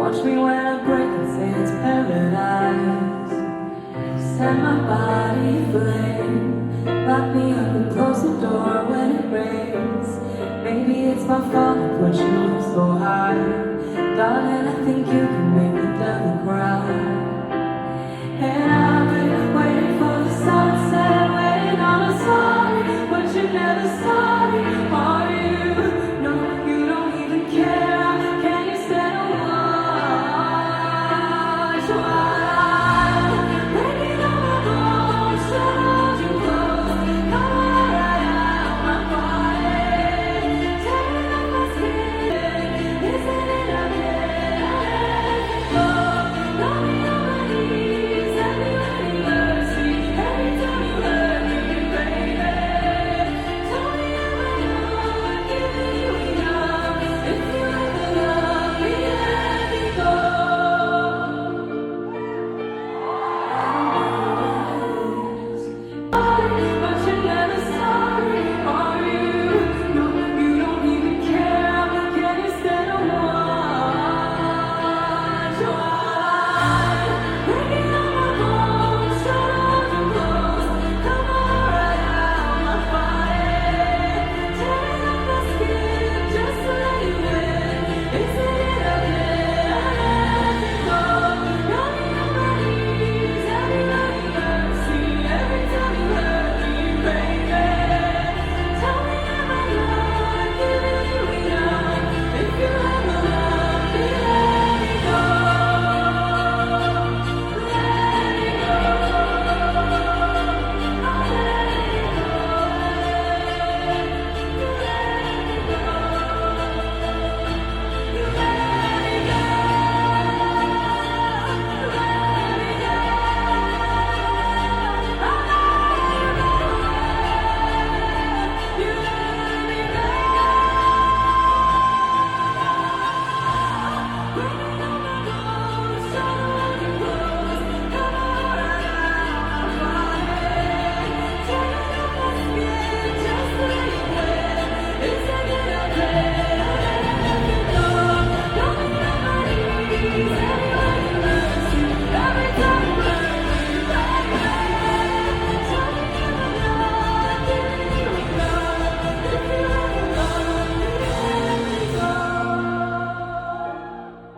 Watch me when I break and say it's paradise. Set my body aflame. Lock me up and close the door when it rains. Maybe it's my fault I put you so high. Darling, I think you can make